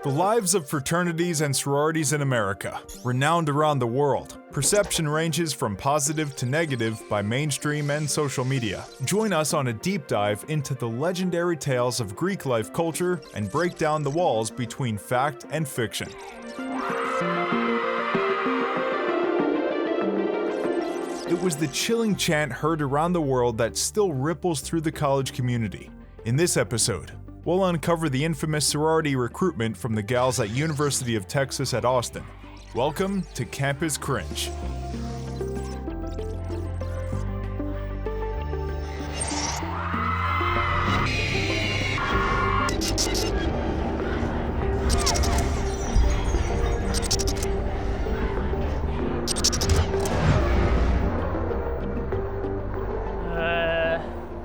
The lives of fraternities and sororities in America, renowned around the world. Perception ranges from positive to negative by mainstream and social media. Join us on a deep dive into the legendary tales of Greek life culture and break down the walls between fact and fiction. It was the chilling chant heard around the world that still ripples through the college community. In this episode, we'll uncover the infamous sorority recruitment from the gals at University of Texas at Austin. Welcome to Campus Cringe.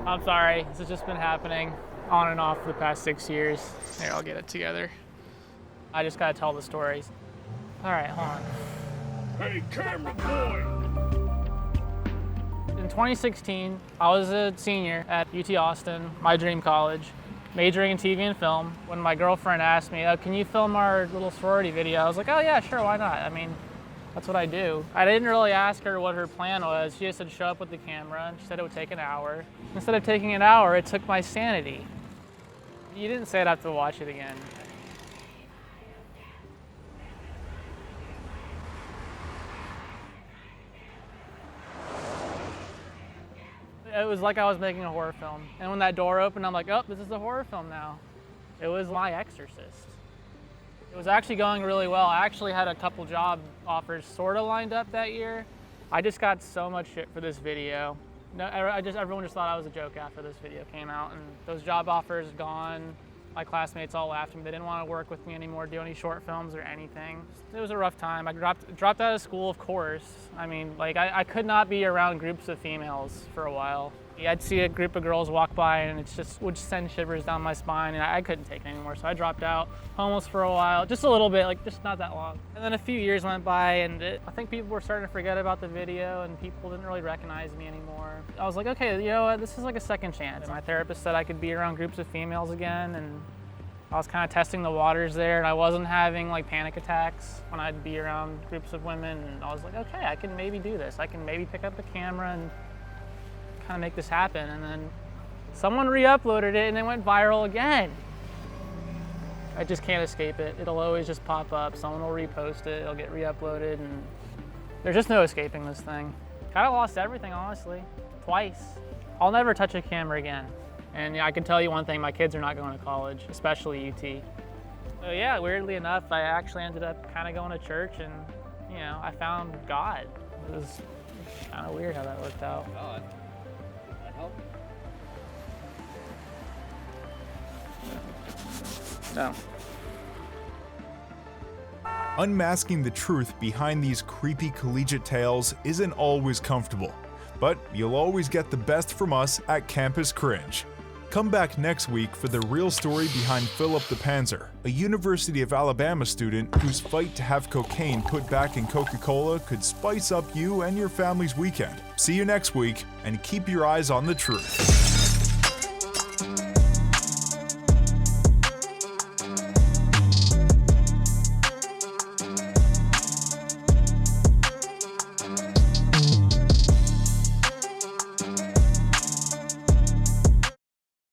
I'm sorry, this has just been happening on and off for the past 6 years. Here, I'll get it together. I just gotta tell the stories. All right, hold on. Hey, camera boy! In 2016, I was a senior at UT Austin, my dream college, majoring in TV and film. When my girlfriend asked me, can you film our little sorority video? I was like, oh yeah, sure, why not? I mean, that's what I do. I didn't really ask her what her plan was. She just said show up with the camera, and she said it would take an hour. Instead of taking an hour, it took my sanity. You didn't say I'd have to watch it again. It was like I was making a horror film. And when that door opened, I'm like, oh, this is a horror film now. It was My Exorcist. It was actually going really well. I actually had a couple job offers sort of lined up that year. I just got so much shit for this video. No, everyone just thought I was a joke after this video came out, and those job offers gone. My classmates all laughed at me. They didn't want to work with me anymore, do any short films or anything. It was a rough time. I dropped out of school, of course. I mean, like I could not be around groups of females for a while. I'd see a group of girls walk by and it just would send shivers down my spine, and I couldn't take it anymore, so I dropped out. Homeless for a while, just a little bit, like just not that long. And then a few years went by, and I think people were starting to forget about the video, and people didn't really recognize me anymore. I was like, okay, you know what, this is like a second chance. My therapist said I could be around groups of females again, and I was kind of testing the waters there, and I wasn't having like panic attacks when I'd be around groups of women, and I was like, okay, I can maybe do this. I can maybe pick up a camera and kind of make this happen. And then someone re-uploaded it and it went viral again. I just can't escape it. It'll always just pop up. Someone will repost it, it'll get re-uploaded, and there's just no escaping this thing. Kind of lost everything, honestly, twice. I'll never touch a camera again. And I can tell you one thing, my kids are not going to college, especially UT. So yeah, weirdly enough, I actually ended up kind of going to church, and you know, I found God. It was kind of weird how that worked out. God. No. Unmasking the truth behind these creepy collegiate tales isn't always comfortable, but you'll always get the best from us at Campus Cringe. Come back next week for the real story behind Philip the Panzer, a University of Alabama student whose fight to have cocaine put back in Coca-Cola could spice up you and your family's weekend. See you next week, and keep your eyes on the truth.